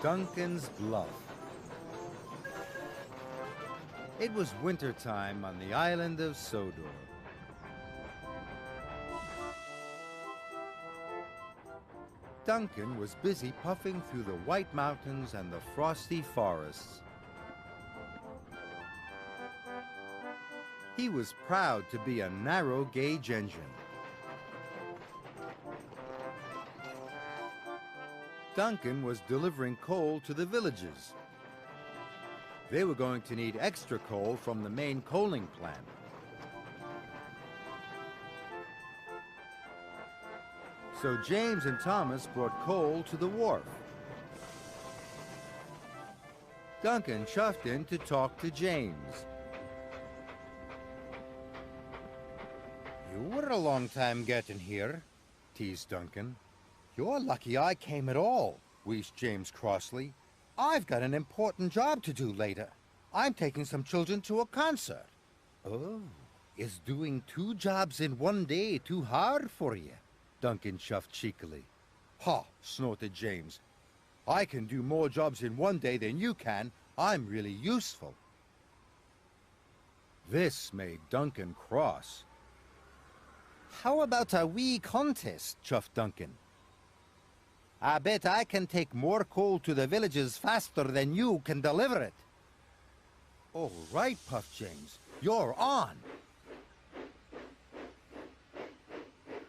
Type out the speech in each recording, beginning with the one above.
Duncan's Bluff. It was wintertime on the island of Sodor. Duncan was busy puffing through the white mountains and the frosty forests. He was proud to be a narrow-gauge engine. Duncan was delivering coal to the villages. They were going to need extra coal from the main coaling plant. So James and Thomas brought coal to the wharf. Duncan chuffed in to talk to James. You were a long time getting here, teased Duncan. You're lucky I came at all, wheezed James crossly. I've got an important job to do later. I'm taking some children to a concert. Oh, is doing 2 jobs in one day too hard for you? Duncan chuffed cheekily. Ha, snorted James. I can do more jobs in one day than you can. I'm really useful. This made Duncan cross. How about a wee contest, chuffed Duncan. I bet I can take more coal to the villages faster than you can deliver it. All right, puffed James. You're on.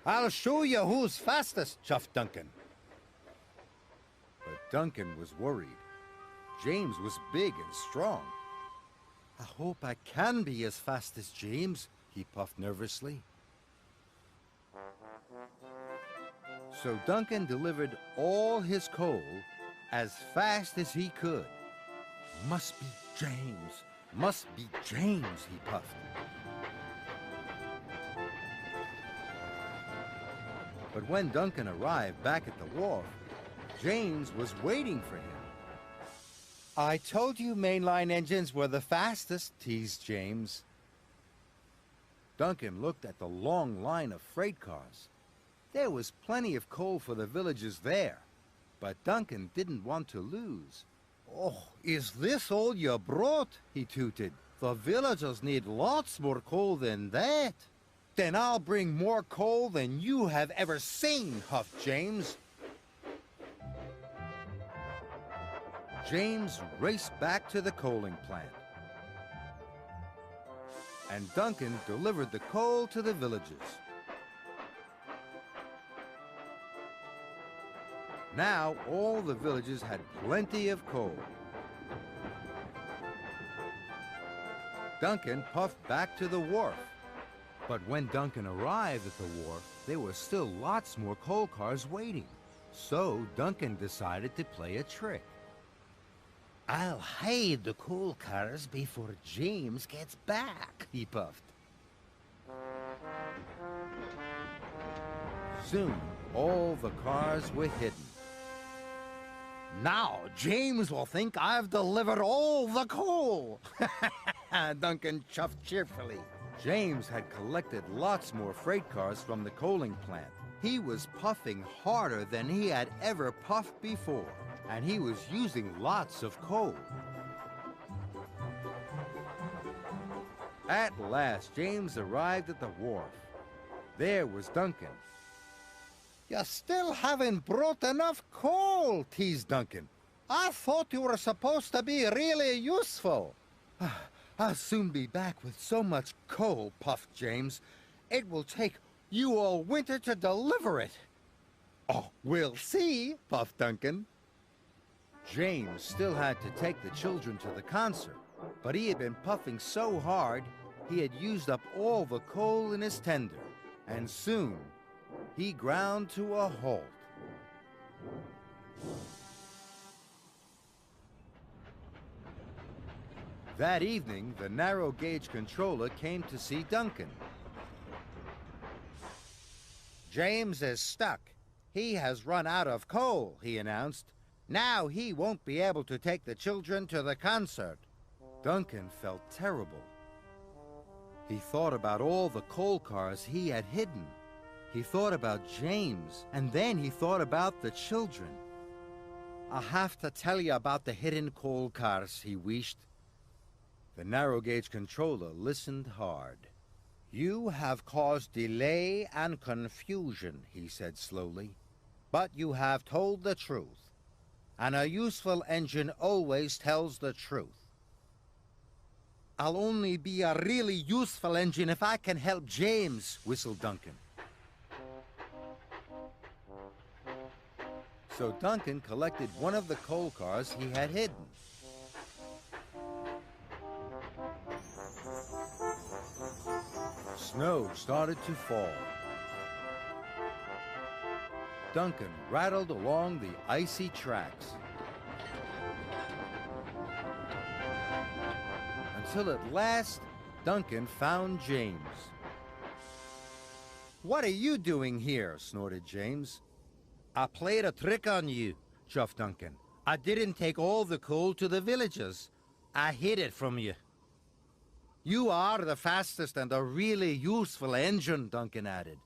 I'll show you who's fastest, chuffed Duncan. But Duncan was worried. James was big and strong. I hope I can be as fast as James, he puffed nervously. So Duncan delivered all his coal as fast as he could. Must be James. Must be James, he puffed. But when Duncan arrived back at the wharf, James was waiting for him. I told you mainline engines were the fastest, teased James. Duncan looked at the long line of freight cars. There was plenty of coal for the villages there, but Duncan didn't want to lose. Oh, is this all you brought? He tooted. The villagers need lots more coal than that. Then I'll bring more coal than you have ever seen, huffed James. James raced back to the coaling plant. And Duncan delivered the coal to the villagers. Now all the villages had plenty of coal. Duncan puffed back to the wharf. But when Duncan arrived at the wharf, there were still lots more coal cars waiting. So Duncan decided to play a trick. I'll hide the coal cars before James gets back, he puffed. Soon, all the cars were hidden. Now James will think I've delivered all the coal, Duncan chuffed cheerfully. James had collected lots more freight cars from the coaling plant. He was puffing harder than he had ever puffed before, and he was using lots of coal. At last, James arrived at the wharf. There was Duncan. You still haven't brought enough coal, teased Duncan. I thought you were supposed to be really useful. I'll soon be back with so much coal, puffed James. It will take you all winter to deliver it. Oh, we'll see, puffed Duncan. James still had to take the children to the concert, but he had been puffing so hard he had used up all the coal in his tender, and soon he ground to a halt. That evening, the narrow-gauge controller came to see Duncan. James is stuck. He has run out of coal, he announced. Now he won't be able to take the children to the concert. Duncan felt terrible. He thought about all the coal cars he had hidden. He thought about James, and then he thought about the children. I have to tell you about the hidden coal cars, he wished. The narrow-gauge controller listened hard. You have caused delay and confusion, he said slowly. But you have told the truth. And a useful engine always tells the truth. I'll only be a really useful engine if I can help James, whistled Duncan. So Duncan collected one of the coal cars he had hidden. Snow started to fall. Duncan rattled along the icy tracks until at last Duncan found James. "What are you doing here?" snorted James. "I played a trick on you," chuffed Duncan. "I didn't take all the coal to the villagers. I hid it from you." "You are the fastest and a really useful engine," Duncan added.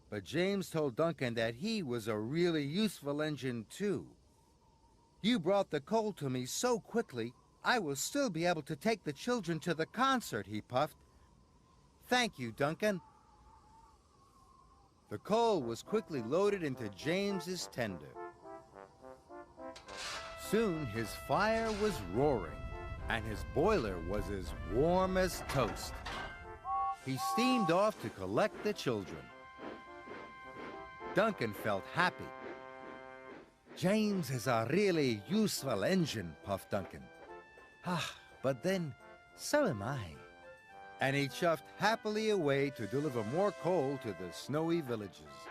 But James told Duncan that he was a really useful engine too. "You brought the coal to me so quickly, I will still be able to take the children to the concert," he puffed. "Thank you, Duncan." The coal was quickly loaded into James's tender. Soon his fire was roaring, and his boiler was as warm as toast. He steamed off to collect the children. Duncan felt happy. "James is a really useful engine," puffed Duncan. But then, so am I." And he chuffed happily away to deliver more coal to the snowy villages.